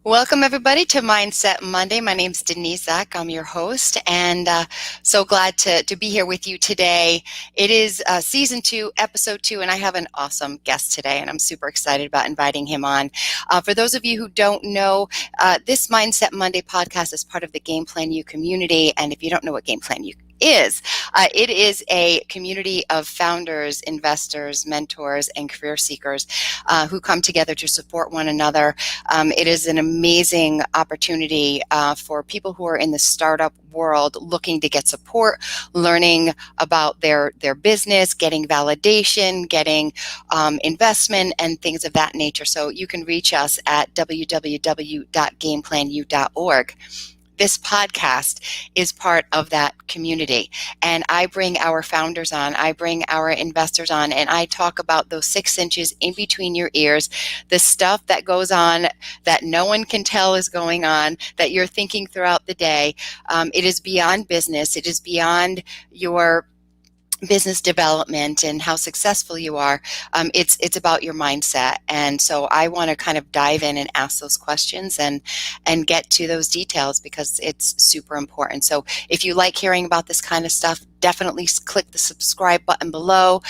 Welcome, everybody, to Mindset Monday. My name's Denise, Zack. I'm your host, and so glad to be here with you today. It is Season 2, Episode 2, and I have an awesome guest today, and I'm super excited about inviting him on. For those of you who don't know, this Mindset Monday podcast is part of the Game Plan U community, and if you don't know what Game Plan U is, it is a community of founders, investors, mentors, and career seekers who come together to support one another. It is an amazing opportunity for people who are in the startup world looking to get support, learning about their business, getting validation, getting investment, and things of that nature. So you can reach us at www.gameplanu.org. This podcast is part of that community, and I bring our founders on, I bring our investors on, and I talk about those 6 inches in between your ears, the stuff that goes on that no one can tell is going on, that you're thinking throughout the day. It is beyond business. It is beyond your business development and how successful you are. It's about your mindset, and so I want to kind of dive in and ask those questions and get to those details because it's super important. So if you like hearing about this kind of stuff, definitely click the subscribe button below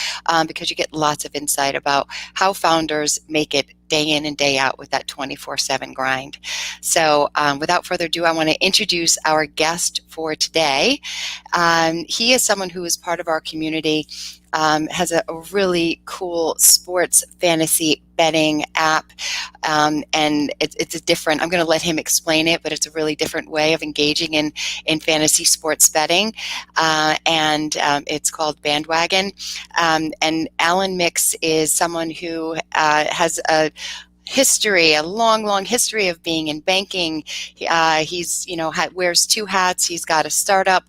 because you get lots of insight about how founders make it day in and day out with that 24/7 grind. So without further ado, I want to introduce our guest for today. He is someone who is part of our community, has a really cool sports fantasy betting app, and it's a different, I'm going to let him explain it, but it's a really different way of engaging in fantasy sports betting, and it's called Bandwagon. And Alan Mix is someone who has a long history of being in banking. He's, wears 2 hats. He's got a startup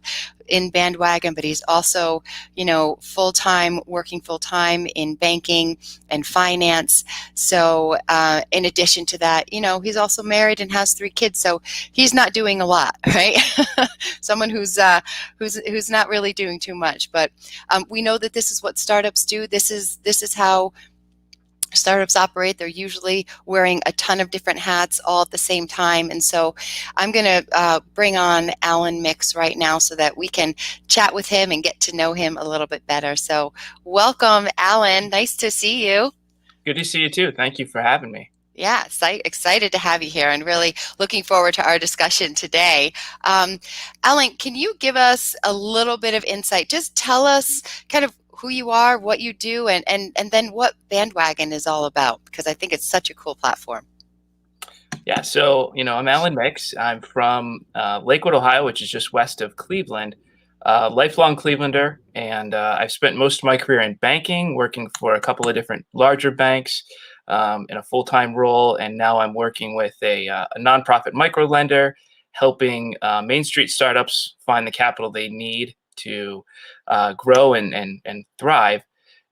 in Bandwagon, but he's also, working full-time in banking and finance. So in addition to that, he's also married and has 3 kids. So he's not doing a lot, right? Someone who's not really doing too much. But we know that this is what startups do. This is how startups operate. They're usually wearing a ton of different hats all at the same time. And so I'm going to bring on Alan Mix right now so that we can chat with him and get to know him a little bit better. So welcome, Alan. Nice to see you. Good to see you too. Thank you for having me. Yeah, excited to have you here and really looking forward to our discussion today. Alan, can you give us a little bit of insight? Just tell us kind of who you are, what you do, and then what Bandwagon is all about, because I think it's such a cool platform. Yeah, so, I'm Alan Mix. I'm from Lakewood, Ohio, which is just west of Cleveland, lifelong Clevelander, and I've spent most of my career in banking, working for a couple of different larger banks in a full-time role, and now I'm working with a nonprofit microlender, helping Main Street startups find the capital they need to grow and thrive.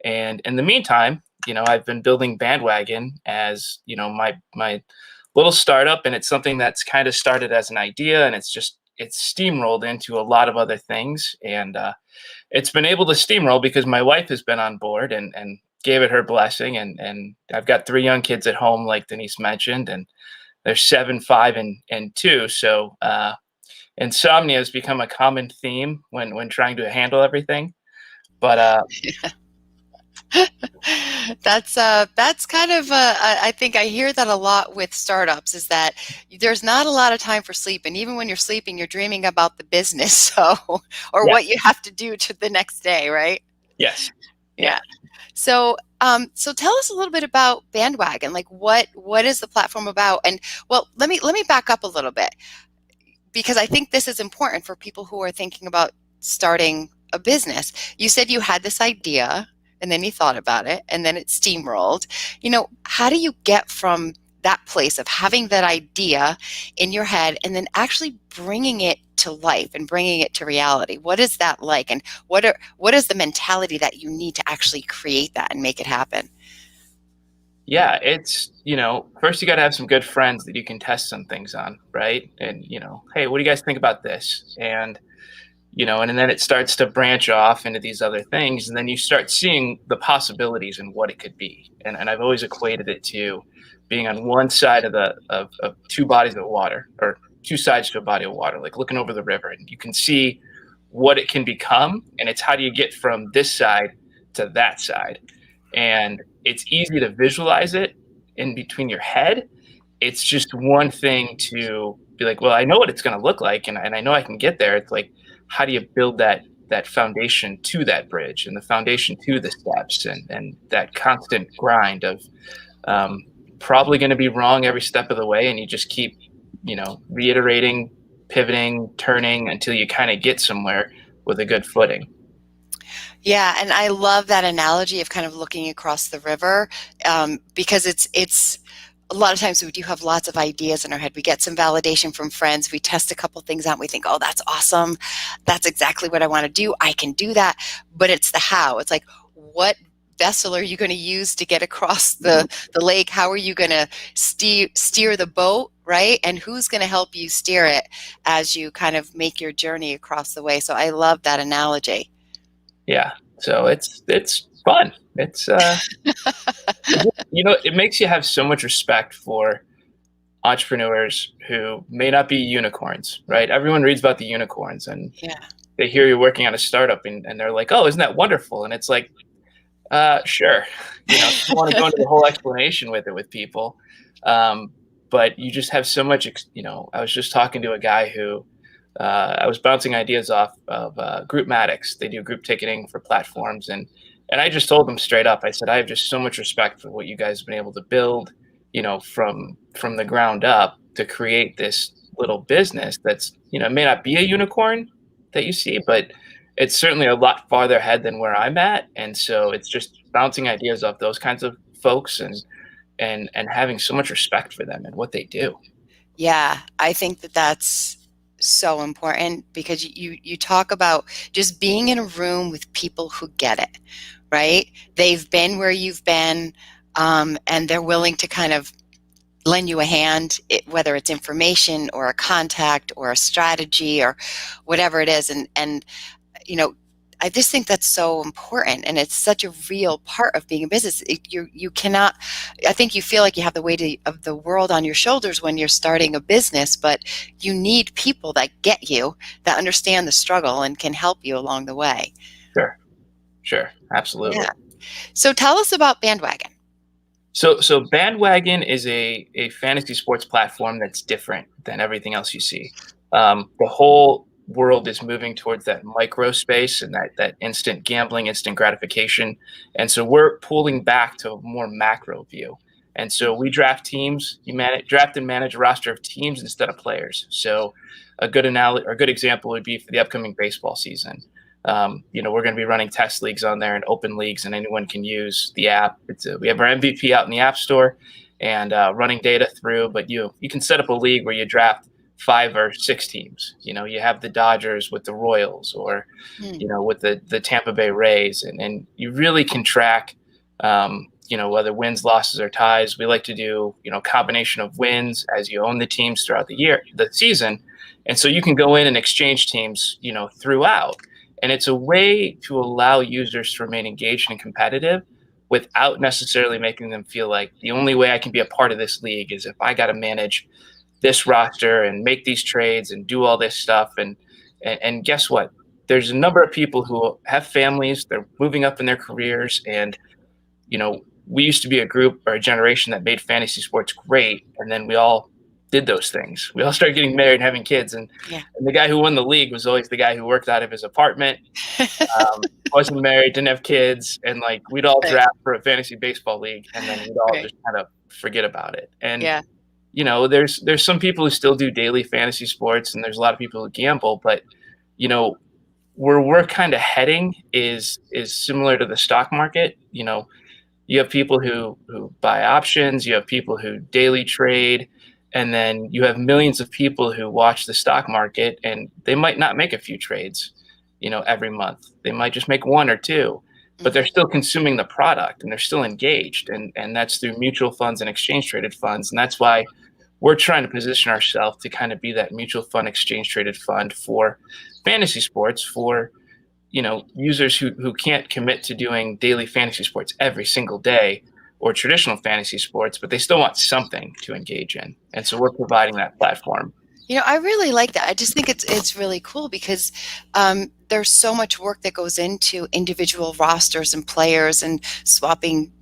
And in the meantime, I've been building Bandwagon as, my little startup, and it's something that's kind of started as an idea, and it's steamrolled into a lot of other things. And it's been able to steamroll because my wife has been on board and gave it her blessing. And I've got 3 young kids at home, like Denise mentioned, and they're 7, 5, and 2. So insomnia has become a common theme when trying to handle everything. But That's kind of I think I hear that a lot with startups, is that there's not a lot of time for sleep, and even when you're sleeping, you're dreaming about the business, or Yeah. what you have to do to the next day, right? Yes. Yeah. So so tell us a little bit about Bandwagon. Like what is the platform about? And well, let me back up a little bit, because I think this is important for people who are thinking about starting a business. You said you had this idea and then you thought about it and then it steamrolled. How do you get from that place of having that idea in your head and then actually bringing it to life and bringing it to reality? What is that like? And what is the mentality that you need to actually create that and make it happen? Yeah, it's, first you got to have some good friends that you can test some things on, right? And, hey, what do you guys think about this? And, and then it starts to branch off into these other things. And then you start seeing the possibilities and what it could be. And I've always equated it to being on one side of two bodies of water, or two sides to a body of water, like looking over the river, and you can see what it can become. And it's how do you get from this side to that side? And it's easy to visualize it in between your head. It's just one thing to be like, well, I know what it's going to look like, and I know I can get there. It's like, how do you build that foundation to that bridge, and the foundation to the steps, and that constant grind of probably going to be wrong every step of the way, and you just keep reiterating, pivoting, turning until you kind of get somewhere with a good footing. Yeah, and I love that analogy of kind of looking across the river, because it's a lot of times we do have lots of ideas in our head. We get some validation from friends. We test a couple things out and we think, oh, that's awesome. That's exactly what I want to do. I can do that. But it's the how. It's like, what vessel are you going to use to get across the lake? How are you going to steer the boat, right? And who's going to help you steer it as you kind of make your journey across the way? So I love that analogy. Yeah. So it's fun. It's it makes you have so much respect for entrepreneurs who may not be unicorns, right? Everyone reads about the unicorns, and they hear you're working on a startup, and they're like, oh, isn't that wonderful? And it's like, sure. You want to go into the whole explanation with people. But you just have so much, I was just talking to a guy who I was bouncing ideas off of Groupmatics. They do group ticketing for platforms. And I just told them straight up, I said, I have just so much respect for what you guys have been able to build, from the ground up to create this little business that's, may not be a unicorn that you see, but it's certainly a lot farther ahead than where I'm at. And so it's just bouncing ideas off those kinds of folks and having so much respect for them and what they do. Yeah, I think that's so important, because you talk about just being in a room with people who get it, right? They've been where you've been, and they're willing to kind of lend you a hand, whether it's information or a contact or a strategy or whatever it is. And I just think that's so important, and it's such a real part of being a business. You cannot, I think you feel like you have the weight of the world on your shoulders when you're starting a business, but you need people that get you, that understand the struggle and can help you along the way. Sure. Absolutely. Yeah. So tell us about Bandwagon. So Bandwagon is a fantasy sports platform that's different than everything else you see. The whole world is moving towards that micro space and that instant gambling, instant gratification. And so we're pulling back to a more macro view. And so we draft teams, draft and manage a roster of teams instead of players. So a good example would be for the upcoming baseball season. We're going to be running test leagues on there and open leagues, and anyone can use the app. We have our MVP out in the App Store and running data through, but you can set up a league where you draft 5 or 6 teams. You have the Dodgers with the Royals, or with the Tampa Bay Rays, and you really can track whether wins, losses, or ties. We like to do combination of wins as you own the teams throughout the season, and so you can go in and exchange teams throughout, and it's a way to allow users to remain engaged and competitive without necessarily making them feel like the only way I can be a part of this league is if I got to manage this roster and make these trades and do all this stuff. And guess what? There's a number of people who have families, they're moving up in their careers. And, we used to be a group or a generation that made fantasy sports great. And then we all did those things. We all started getting married and having kids. And the guy who won the league was always the guy who worked out of his apartment, wasn't married, didn't have kids. And we'd all draft for a fantasy baseball league. And then we'd all just kind of forget about it. And there's some people who still do daily fantasy sports, and there's a lot of people who gamble, but where we're kind of heading is similar to the stock market. You have people who buy options, you have people who daily trade, and then you have millions of people who watch the stock market, and they might not make a few trades, every month. They might just make 1 or 2, but they're still consuming the product and they're still engaged. And that's through mutual funds and exchange traded funds. And that's why we're trying to position ourselves to kind of be that mutual fund exchange traded fund for fantasy sports for users who can't commit to doing daily fantasy sports every single day or traditional fantasy sports, but they still want something to engage in. And so we're providing that platform. I really like that. I just think it's really cool because there's so much work that goes into individual rosters and players and swapping,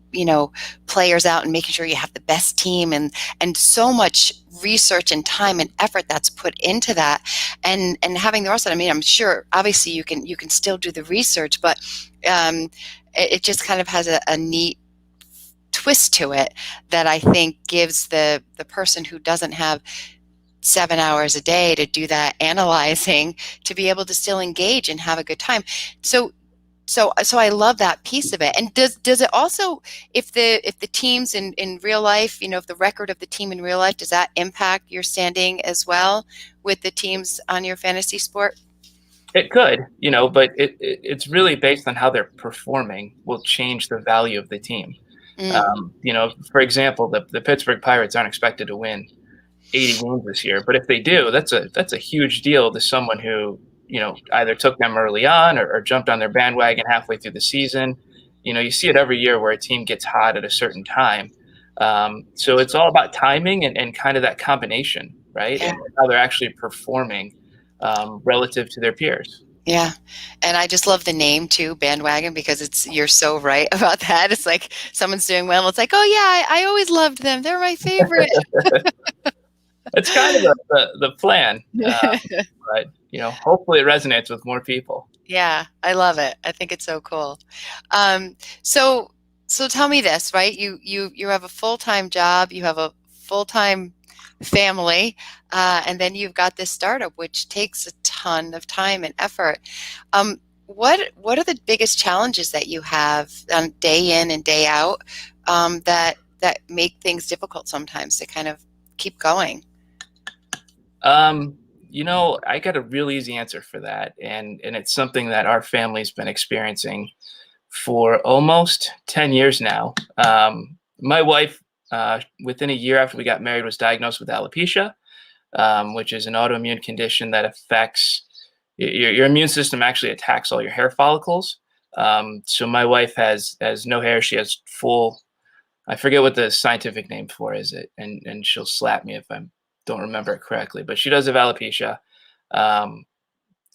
players out and making sure you have the best team and so much research and time and effort that's put into that. And having the roster, I mean, I'm sure obviously you can still do the research, but it just kind of has a neat twist to it that I think gives the person who doesn't have 7 hours a day to do that analyzing to be able to still engage and have a good time. So I love that piece of it. And does it also, if the teams in real life, if the record of the team in real life, does that impact your standing as well with the teams on your fantasy sport? It could, but it's really based on how they're performing will change the value of the team. For example, the Pittsburgh Pirates aren't expected to win 80 games this year, but if they do, that's a huge deal to someone who either took them early on or jumped on their bandwagon halfway through the season. You see it every year where a team gets hot at a certain time. So it's all about timing and kind of that combination, right? Yeah. And how they're actually performing relative to their peers. Yeah. And I just love the name too, Bandwagon, because you're so right about that. It's like someone's doing well. It's like, oh yeah, I always loved them. They're my favorite. It's kind of the plan, but hopefully it resonates with more people. Yeah, I love it. I think it's so cool. So tell me this, right? You have a full-time job, you have a full-time family, and then you've got this startup, which takes a ton of time and effort. What are the biggest challenges that you have day in and day out that make things difficult sometimes to kind of keep going? I got a real easy answer for that, and it's something that our family's been experiencing for almost 10 years now. My wife, within a year after we got married, was diagnosed with alopecia, which is an autoimmune condition that affects your immune system. Actually attacks all your hair follicles. So my wife has no hair. She has full, I forget what the scientific name for is it, and she'll slap me if I don't remember it correctly, but she does have alopecia.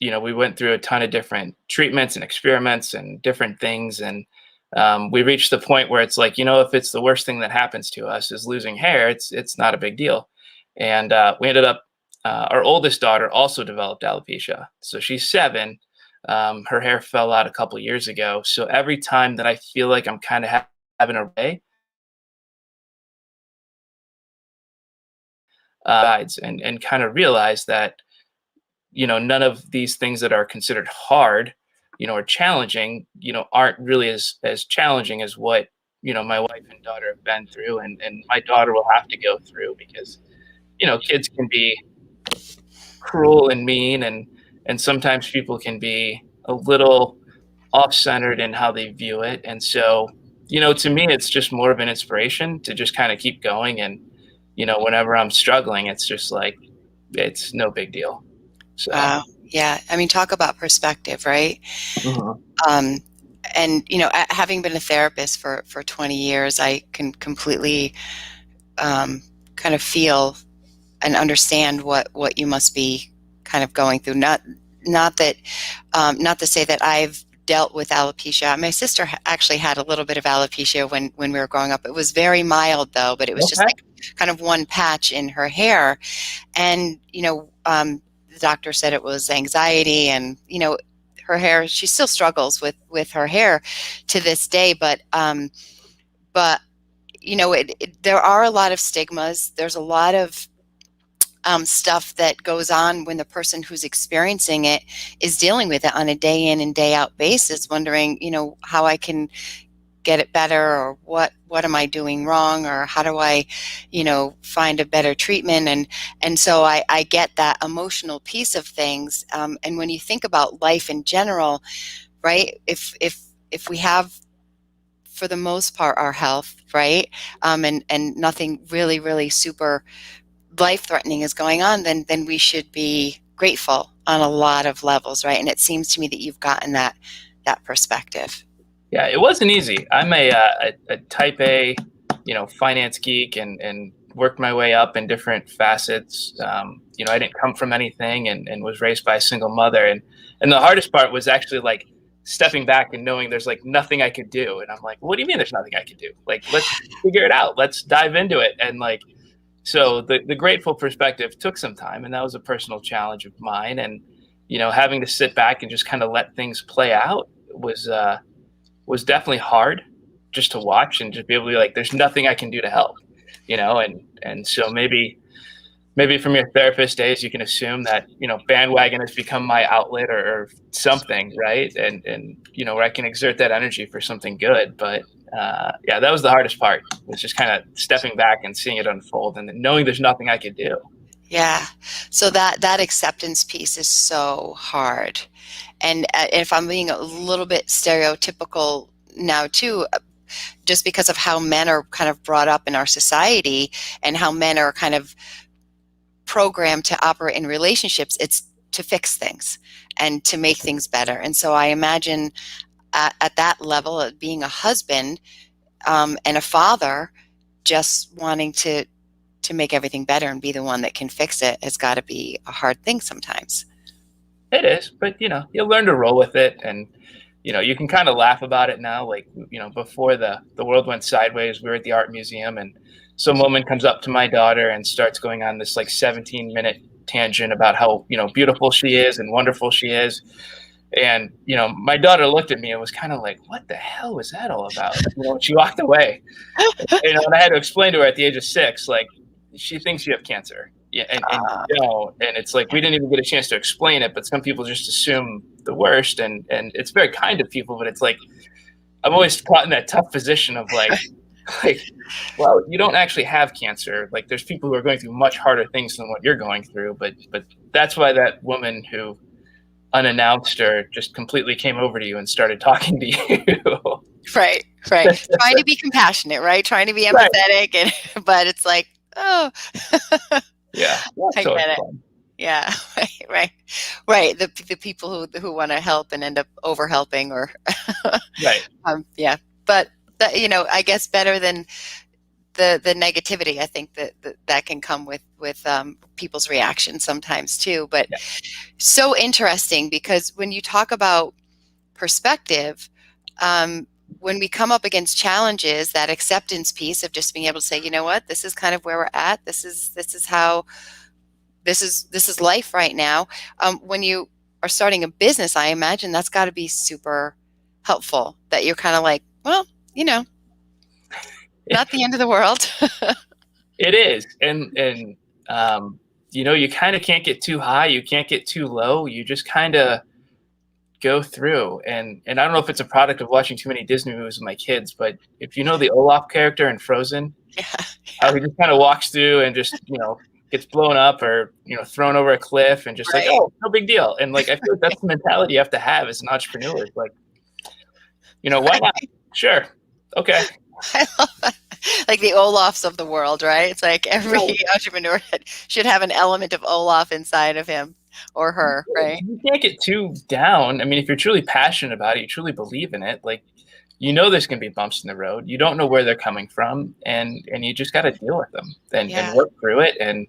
We went through a ton of different treatments and experiments and different things. And we reached the point where it's like, if it's the worst thing that happens to us is losing hair, it's not a big deal. And we ended up, our oldest daughter also developed alopecia. So she's 7. Her hair fell out a couple of years ago. So every time that I feel like I'm kind of having a day, and kind of realize that none of these things that are considered hard or challenging aren't really as challenging as what my wife and daughter have been through, and my daughter will have to go through, because kids can be cruel and mean, and sometimes people can be a little off-centered in how they view it. And so to me, it's just more of an inspiration to just kind of keep going. And whenever I'm struggling, it's just like, it's no big deal. So, yeah. I mean, talk about perspective, right? mhm. And, having been a therapist for 20 years, I can completely kind of feel and understand what you must be kind of going through. Not that, not to say that I've dealt with alopecia. My sister actually had a little bit of alopecia when we were growing up. It was very mild though, but it was just like kind of one patch in her hair. And, the doctor said it was anxiety, and, her hair, she still struggles with her hair to this day. But there are a lot of stigmas. There's a lot of stuff that goes on when the person who's experiencing it is dealing with it on a day in and day out basis, wondering, how I can get it better, or what am I doing wrong, or how do I, find a better treatment. And so I get that emotional piece of things. And when you think about life in general, right, if we have, for the most part, our health, right, and nothing really super life-threatening is going on, then we should be grateful on a lot of levels, right? And it seems to me that you've gotten that perspective. Yeah, it wasn't easy. I'm a type A, finance geek, and worked my way up in different facets. I didn't come from anything, and was raised by a single mother. And the hardest part was actually like stepping back and knowing there's like nothing I could do. And I'm like, what do you mean there's nothing I could do? Like, let's figure it out. Let's dive into it. And like, so the grateful perspective took some time, and that was a personal challenge of mine. And, having to sit back and just kind of let things play out was definitely hard just to watch and just be able to be like, there's nothing I can do to help, and so maybe from your therapist days, you can assume that, bandwagon has become my outlet or something, right? And where I can exert that energy for something good. But yeah, that was the hardest part, was just kind of stepping back and seeing it unfold and then knowing there's nothing I could do. Yeah. So that acceptance piece is so hard. And if I'm being a little bit stereotypical now too, just because of how men are kind of brought up in our society and how men are kind of programmed to operate in relationships, it's to fix things and to make things better. And so I imagine at that level of being a husband and a father, just wanting to make everything better and be the one that can fix it has got to be a hard thing sometimes. It is, but you learn to roll with it, and you can kind of laugh about it now. Like, before the world went sideways, we were at the art museum, and some woman comes up to my daughter and starts going on this like 17-minute tangent about how beautiful she is and wonderful she is. And my daughter looked at me and was kind of like, what the hell was that all about? She walked away. And I had to explain to her at the age of 6, like, she thinks you have cancer. Yeah, and and it's like, we didn't even get a chance to explain it, but some people just assume the worst, and it's very kind of people, but it's like, I'm always caught in that tough position of like, well, you don't actually have cancer. Like, there's people who are going through much harder things than what you're going through, but that's why that woman who unannounced or just completely came over to you and started talking to you. Right. Trying to be compassionate, right? Trying to be empathetic, right. But it's like, oh. Yeah. I get it. Fun. Yeah. Right. The people who want to help and end up over helping or. Right. Yeah. But I guess better than the negativity. I think that can come with people's reactions sometimes too. But yeah. So interesting, because when you talk about perspective, when we come up against challenges, that acceptance piece of just being able to say, you know what, this is kind of where we're at. This is life right now. When you are starting a business, I imagine that's got to be super helpful, that you're kind of like, well, not the end of the world. It is. And you kind of can't get too high. You can't get too low. You just kind of go through. And I don't know if it's a product of watching too many Disney movies with my kids, but if you know the Olaf character in Frozen, how he just kind of walks through and just, gets blown up or, thrown over a cliff and just like, oh, no big deal. And like, I feel like that's the mentality you have to have as an entrepreneur. It's like, why not? Sure. Okay. I love that. Like the Olafs of the world, right? It's like every entrepreneur should have an element of Olaf inside of him or her, right? You can't get too down. I mean, if you're truly passionate about it, you truly believe in it, like, there's going to be bumps in the road. You don't know where they're coming from, and you just got to deal with them and work through it. And,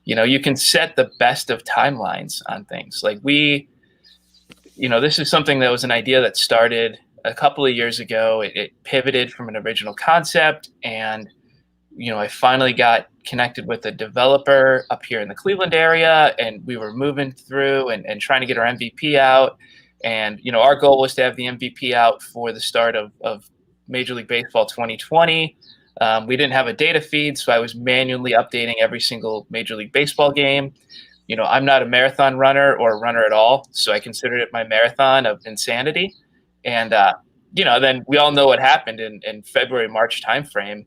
you can set the best of timelines on things. Like this is something that was an idea that started a couple of years ago. It pivoted from an original concept, and I finally got connected with a developer up here in the Cleveland area, and we were moving through and trying to get our MVP out. And our goal was to have the MVP out for the start of Major League Baseball 2020. We didn't have a data feed, so I was manually updating every single Major League Baseball game. I'm not a marathon runner or a runner at all, so I considered it my marathon of insanity. And, then we all know what happened in February, March timeframe.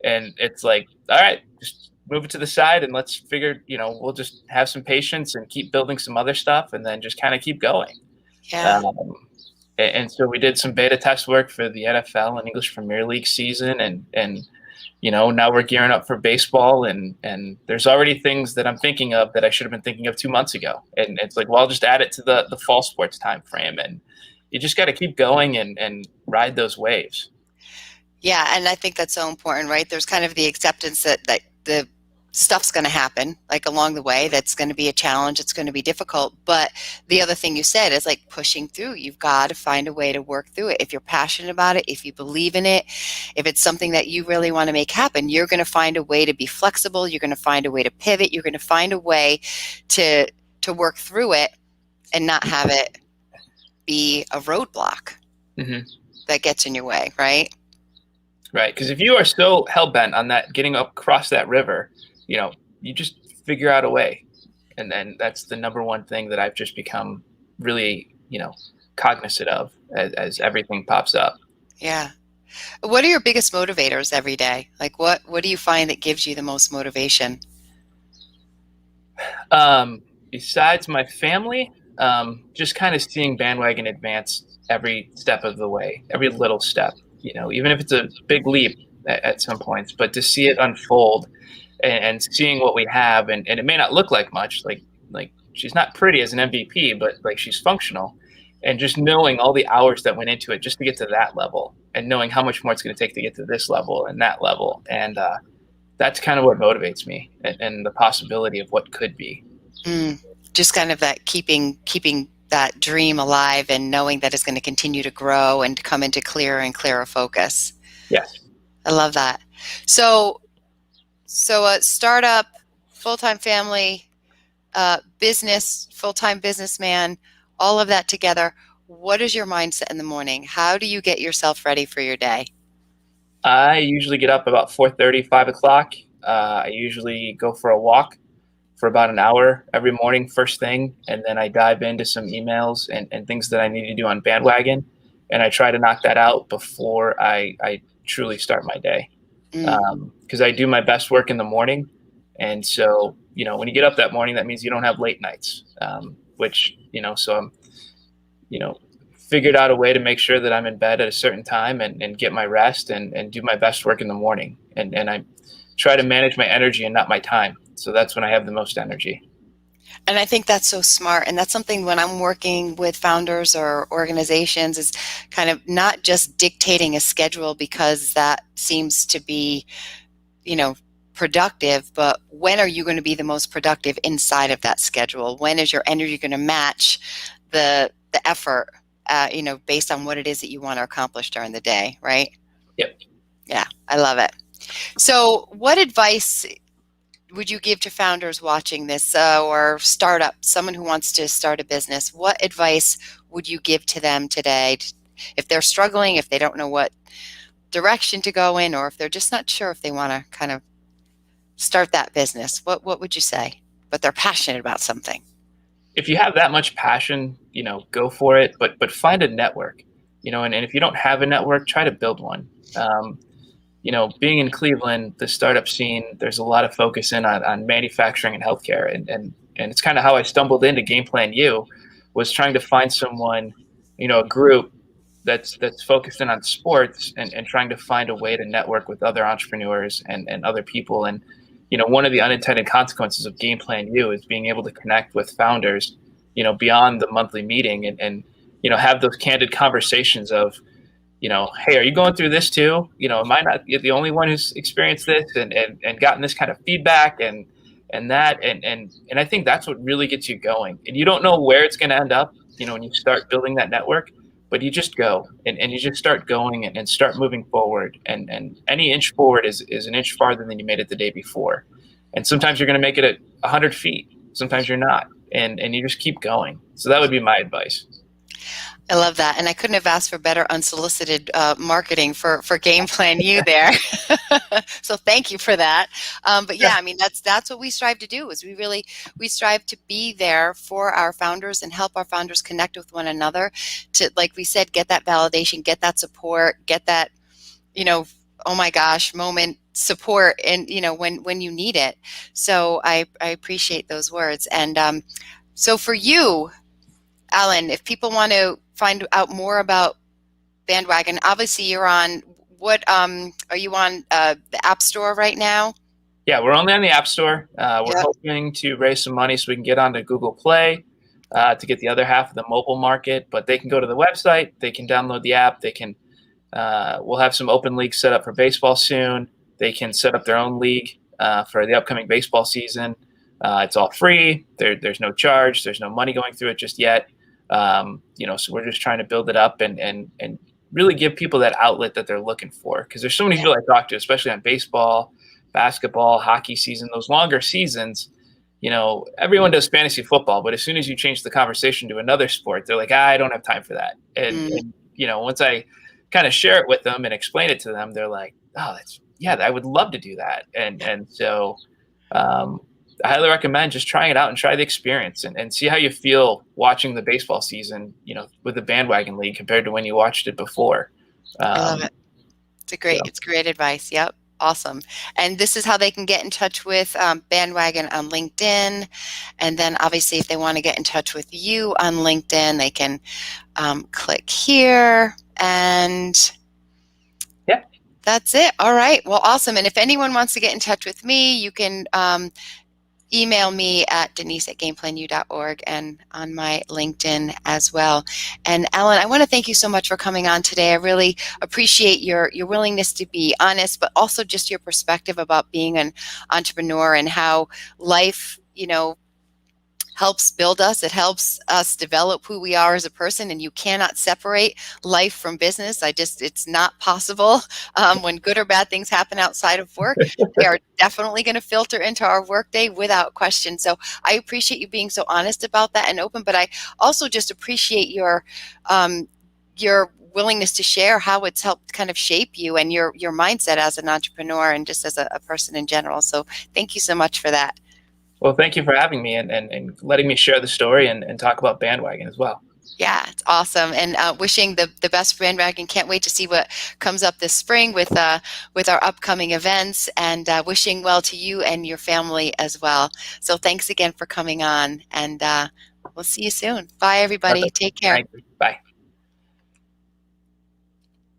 And it's like, all right, just move it to the side and let's figure, we'll just have some patience and keep building some other stuff and then just kind of keep going. Yeah. And so we did some beta test work for the NFL and English Premier League season. And Now we're gearing up for baseball, and there's already things that I'm thinking of that I should have been thinking of 2 months ago. And it's like, well, I'll just add it to the fall sports time frame. And you just got to keep going and ride those waves. Yeah, and I think that's so important, right? There's kind of the acceptance that the stuff's going to happen like along the way. That's going to be a challenge. It's going to be difficult. But the other thing you said is like pushing through. You've got to find a way to work through it. If you're passionate about it, if you believe in it, if it's something that you really want to make happen, you're going to find a way to be flexible. You're going to find a way to pivot. You're going to find a way to work through it and not have it be a roadblock that gets in your way, right? Right. Because if you are so hell-bent on that getting up across that river, you just figure out a way. And then that's the number one thing that I've just become really, cognizant of as everything pops up. Yeah. What are your biggest motivators every day? Like what do you find that gives you the most motivation? Besides my family, just kind of seeing Bandwagon advance every step of the way, every little step, even if it's a big leap at some points, but to see it unfold and seeing what we have, and it may not look like much, like she's not pretty as an MVP, but like she's functional, and just knowing all the hours that went into it just to get to that level, and knowing how much more it's going to take to get to this level and that level, and that's kind of what motivates me, and the possibility of what could be. Just kind of that keeping that dream alive and knowing that it's going to continue to grow and come into clearer and clearer focus. Yes. I love that. So a startup, full-time family, business, full-time businessman, all of that together. What is your mindset in the morning? How do you get yourself ready for your day? I usually get up about 4:30, 5 o'clock. I usually go for a walk for about an hour every morning, first thing, and then I dive into some emails and things that I need to do on Bandwagon, and I try to knock that out before I truly start my day. Because I do my best work in the morning, and so when you get up that morning, that means you don't have late nights, which so I'm figured out a way to make sure that I'm in bed at a certain time and get my rest and do my best work in the morning, and I try to manage my energy and not my time. So that's when I have the most energy. And I think that's so smart. And that's something when I'm working with founders or organizations is kind of not just dictating a schedule because that seems to be, productive, but when are you going to be the most productive inside of that schedule? When is your energy going to match the effort, based on what it is that you want to accomplish during the day, right? Yep. Yeah, I love it. So what advice would you give to founders watching this or startup, someone who wants to start a business? What advice would you give to them today if they're struggling, if they don't know what direction to go in, or if they're just not sure if they want to kind of start that business? What would you say? But they're passionate about something. If you have that much passion, go for it, but find a network, and if you don't have a network, try to build one. Being in Cleveland, the startup scene, there's a lot of focus on manufacturing and healthcare. And it's kind of how I stumbled into Game Plan U, was trying to find someone, a group that's focused in on sports and trying to find a way to network with other entrepreneurs and other people. And, one of the unintended consequences of Game Plan U is being able to connect with founders, beyond the monthly meeting and have those candid conversations of, hey, are you going through this too? Am I not the only one who's experienced this and gotten this kind of feedback and that? And I think that's what really gets you going. And you don't know where it's going to end up, when you start building that network, but you just go and you just start going and start moving forward. And any inch forward is an inch farther than you made it the day before. And sometimes you're going to make it at 100 feet. Sometimes you're not. And you just keep going. So that would be my advice. I love that. And I couldn't have asked for better unsolicited marketing for Game Plan U there. So thank you for that. But yeah, I mean, that's what we strive to do is we strive to be there for our founders and help our founders connect with one another to, like we said, get that validation, get that support, get that, oh my gosh, moment support and, when you need it. So I appreciate those words. And so for you, Alan, if people want to find out more about Bandwagon, obviously you're on what are you on the App Store right now? Yeah, we're only on the App Store. We're Yep. hoping to raise some money so we can get onto Google Play to get the other half of the mobile market. But they can go to the website, they can download the app, they can. We'll have some open leagues set up for baseball soon. They can set up their own league for the upcoming baseball season. It's all free. There's no charge. There's no money going through it just yet. So we're just trying to build it up and really give people that outlet that they're looking for. Because there's so many people I talk to, especially on baseball, basketball, hockey season, those longer seasons. Everyone does fantasy football, but as soon as you change the conversation to another sport, they're like, I don't have time for that. And once I kind of share it with them and explain it to them, they're like, oh, I would love to do that. And so I highly recommend just trying it out and try the experience and see how you feel watching the baseball season, with the Bandwagon League compared to when you watched it before. I love it. It's great advice. Yep. Awesome. And this is how they can get in touch with Bandwagon on LinkedIn. And then obviously if they want to get in touch with you on LinkedIn, they can click here and that's it. All right. Well, awesome. And if anyone wants to get in touch with me, you can email me at denise@gameplanu.org and on my LinkedIn as well. And Alan, I want to thank you so much for coming on today. I really appreciate your willingness to be honest, but also just your perspective about being an entrepreneur and how life, helps build us. It helps us develop who we are as a person, and you cannot separate life from business. It's not possible. When good or bad things happen outside of work, they are definitely going to filter into our workday without question. So I appreciate you being so honest about that and open, but I also just appreciate your willingness to share how it's helped kind of shape you and your mindset as an entrepreneur and just as a person in general. So thank you so much for that. Well, thank you for having me and letting me share the story and talk about Bandwagon as well. Yeah, it's awesome. And wishing the best for Bandwagon. Can't wait to see what comes up this spring with our upcoming events, and wishing well to you and your family as well. So thanks again for coming on, and we'll see you soon. Bye, everybody. Perfect. Take care. Thank you. Bye.